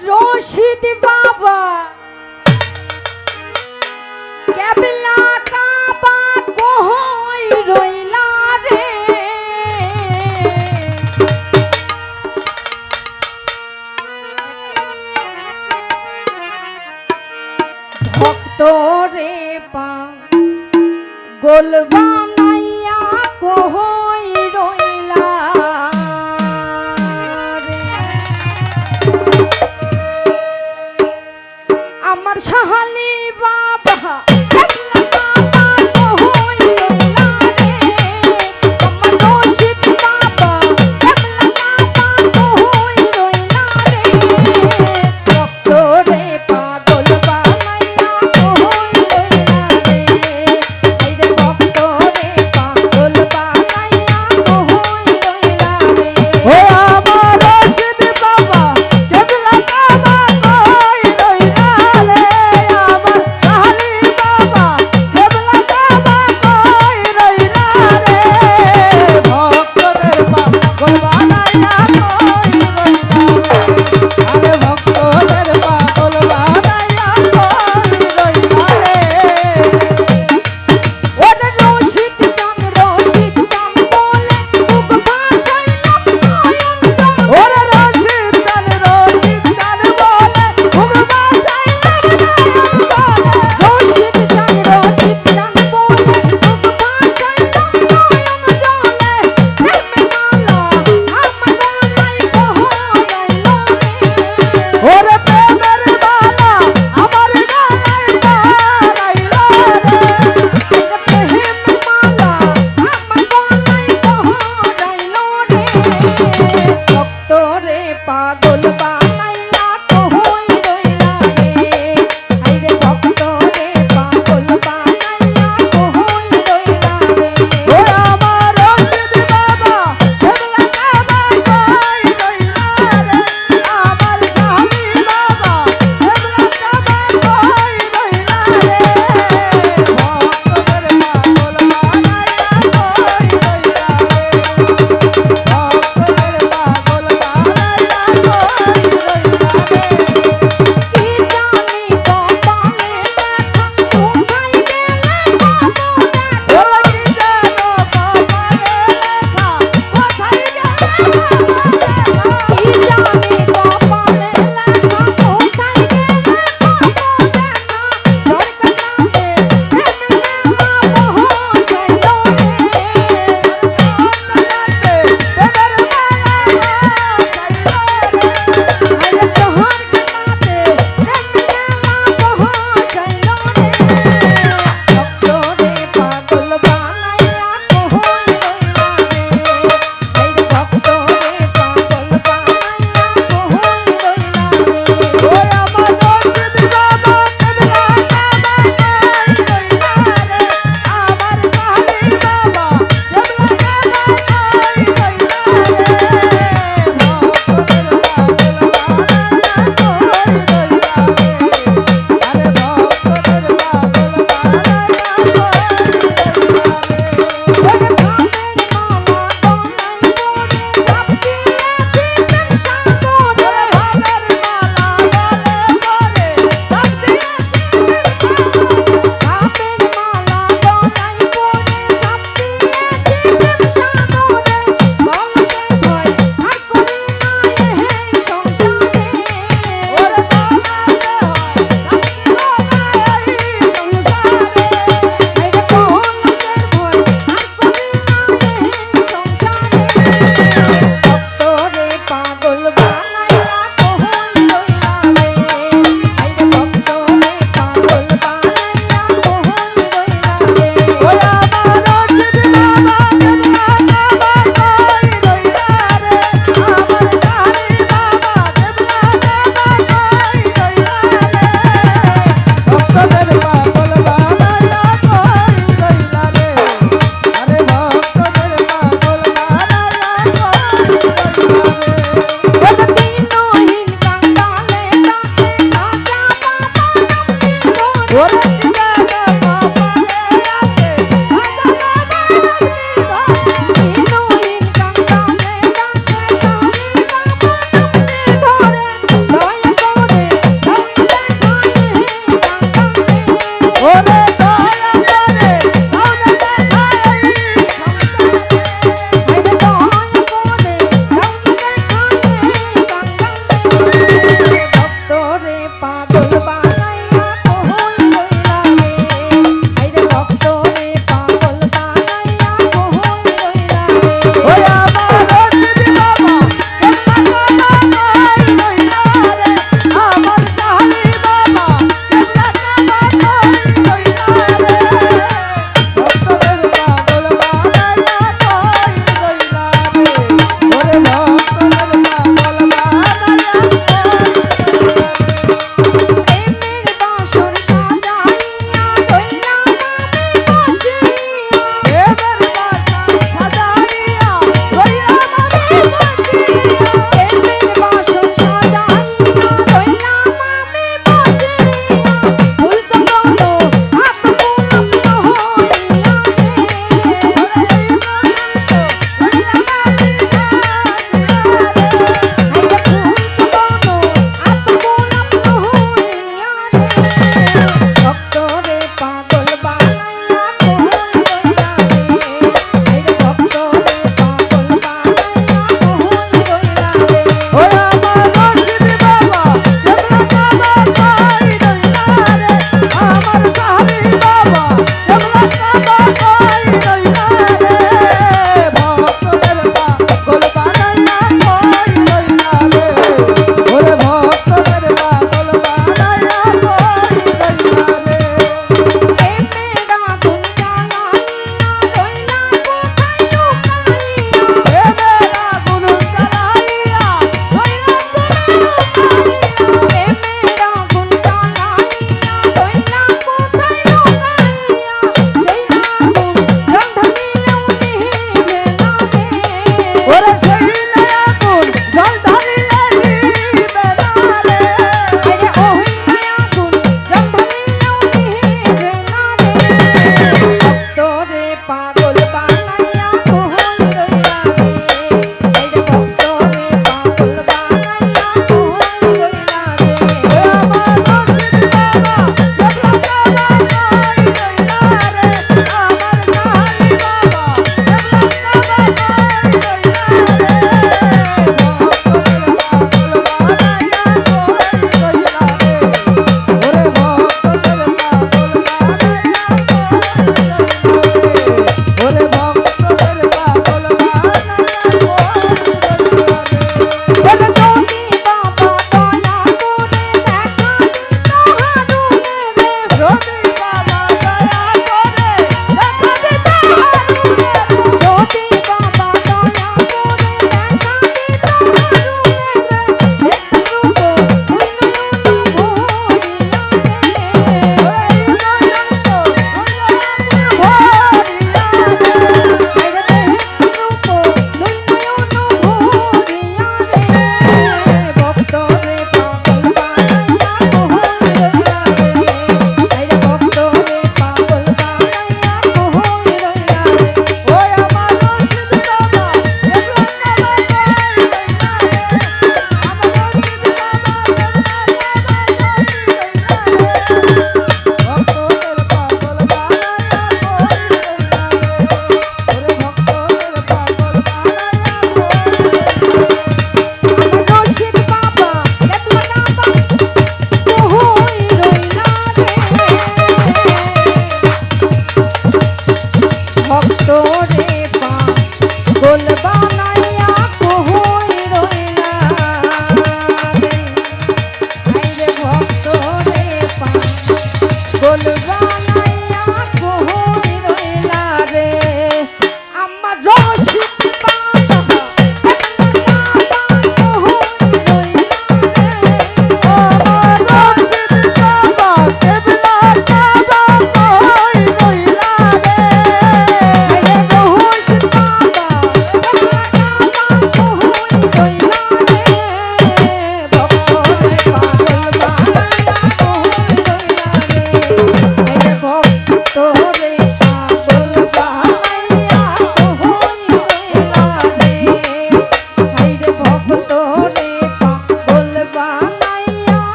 রশিদ বাবা কেবলা কাবা কই রইলা রে ভক্ত রে পা গোলবা নাইয়া কই রইলা রে আমার সাহালি বাবা কেবলা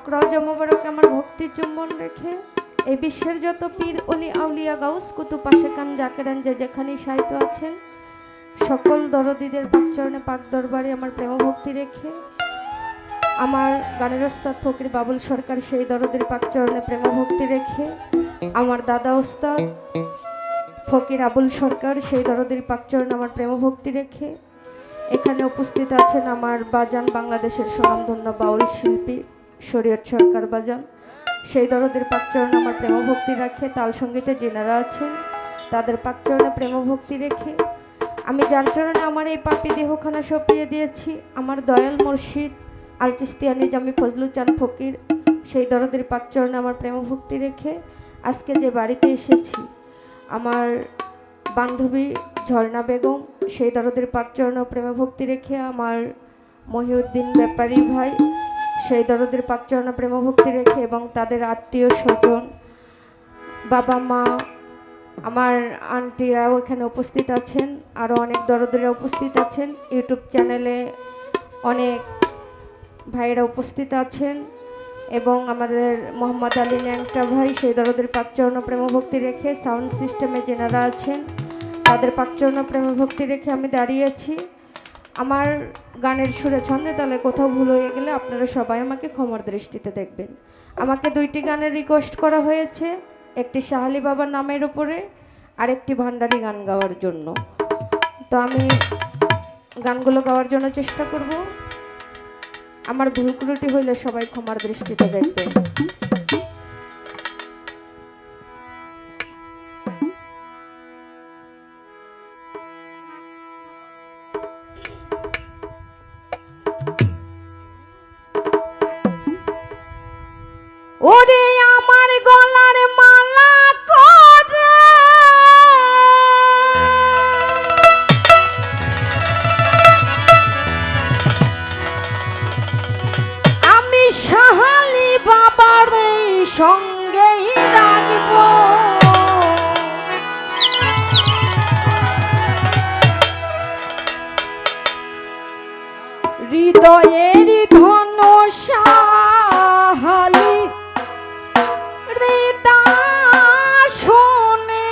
রওজা মোবারকে আমার ভক্তি চুম্বন রেখে এই বিশ্বের যত পীর অলি আউলিয়া গাউস কুতুব আশেকান জাকেরান যে যেখানেই সাহিত্য আছেন সকল দরদীদের পাক চরণে পাক দরবারে আমার প্রেম ভক্তি রেখে আমার গানের ওস্তাদ ফকির বাবুল সরকার সেই দরদের পাক চরণে প্রেম ভক্তি রেখে আমার দাদা ওস্তাদ ফকির আবুল সরকার সেই দরদের পাক চরণে আমার প্রেম ভক্তি রেখে এখানে উপস্থিত আছেন আমার বাজান বাংলাদেশের স্বনামধন্য বাউল শিল্পী শরীয়ত সরকার বাজান সেই দরদের পাক চরণে আমার প্রেম ভক্তি রাখে তাল সঙ্গীতে যেনারা আছেন তাদের পাক চরণে প্রেম ভক্তি রেখে আমি যার চরণে আমার এই পাপি দেহখানা সঁপিয়ে দিয়েছি আমার দয়াল মুর্শিদ আল চিস্তিয়া নিজামি ফজলু চান ফকির সেই দরদের পাক চরণে আমার প্রেম ভক্তি রেখে আজকে যে বাড়িতে এসেছি আমার বান্ধবী ঝর্ণা বেগম সেই দরদের পাক চরণে প্রেম ভক্তি রেখে আমার মহিউদ্দিন ব্যাপারী ভাই সেই দরদের পাক চরণে প্রেম ভক্তি রেখে এবং তাদের আত্মীয় স্বজন বাবা মা আমার আন্টিরাও এখানে উপস্থিত আছেন আরও অনেক দরদেরা উপস্থিত আছেন ইউটিউব চ্যানেলে অনেক ভাইয়েরা উপস্থিত আছেন এবং আমাদের মোহাম্মদ আলী ন্যাংটা ভাই সেই দরদের পাক চরণ প্রেম ভক্তি রেখে সাউন্ড সিস্টেমে যেনারা আছেন তাদের পাক চরণ প্রেম ভক্তি রেখে আমি দাঁড়িয়েছি আমার গানের সুরে ছন্দে তাহলে কোথাও ভুল হয়ে গেলে আপনারা সবাই আমাকে ক্ষমার দৃষ্টিতে দেখবেন আমাকে দুইটি গানের রিকোয়েস্ট করা হয়েছে একটি শাহালি বাবার নামের উপরে আর একটি ভান্ডারি গান গাওয়ার জন্য তো আমি গানগুলো গাওয়ার জন্য চেষ্টা করব আমার ভুল ত্রুটি হইলে সবাই ক্ষমার দৃষ্টিতে দেখবেন ওরে আমার গলার মালা করে আমি শাহালি বাবার সঙ্গেই রাখব হৃদয়ের ধন শাহালি শোনে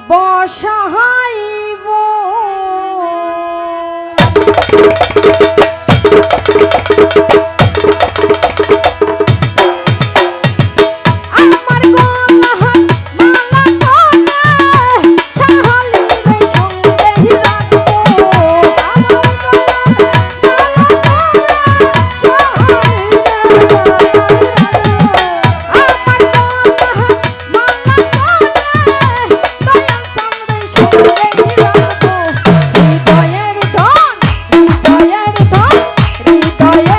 বসাইব হৃদয়ের ধন হৃদয়ের ধন হৃদয়ের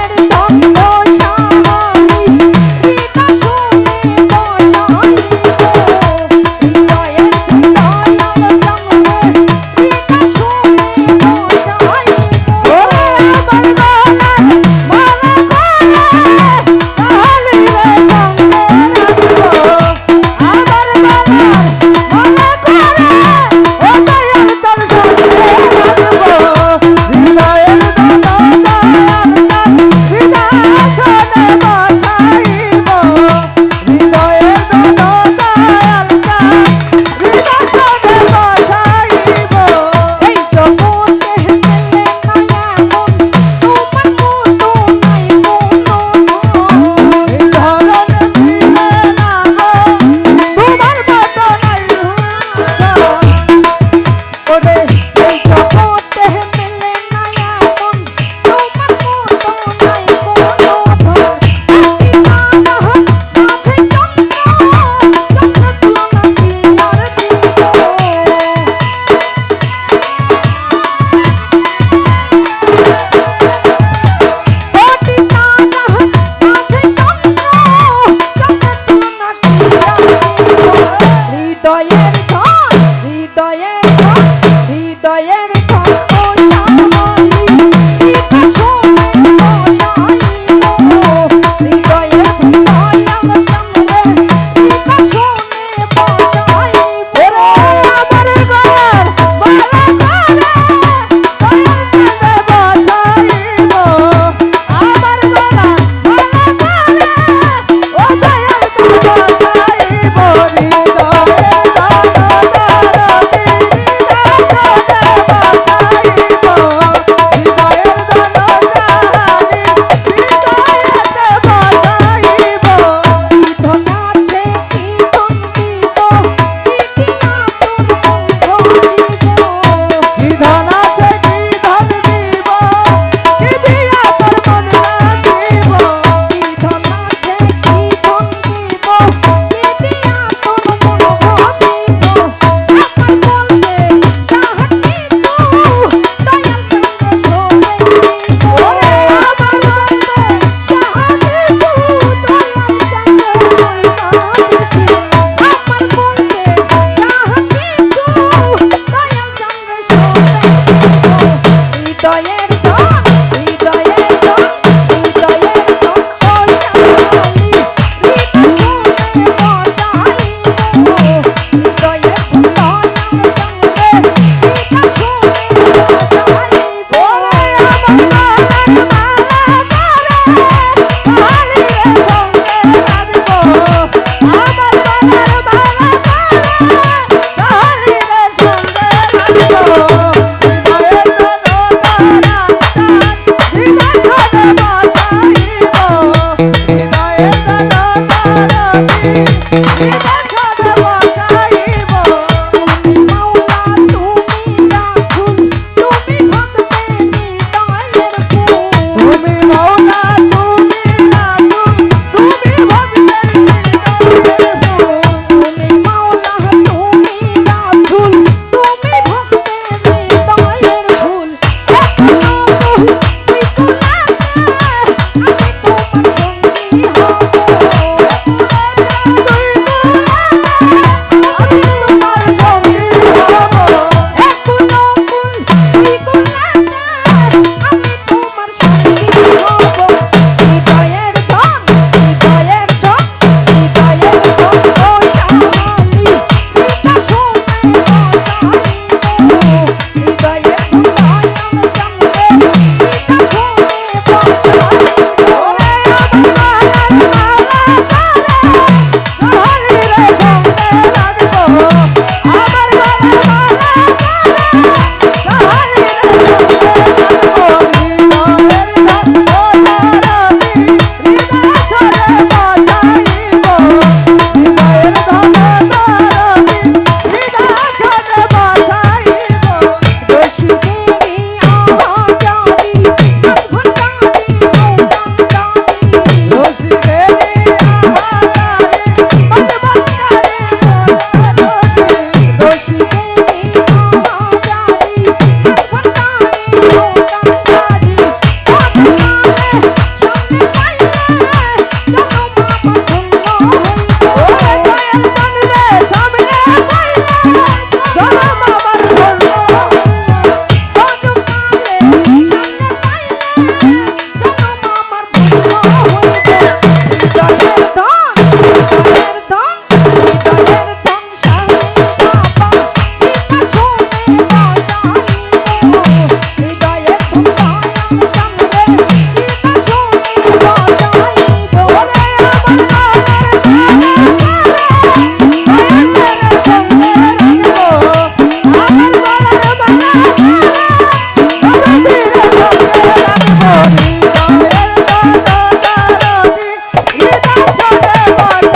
বসাইব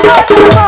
হৃদয়ে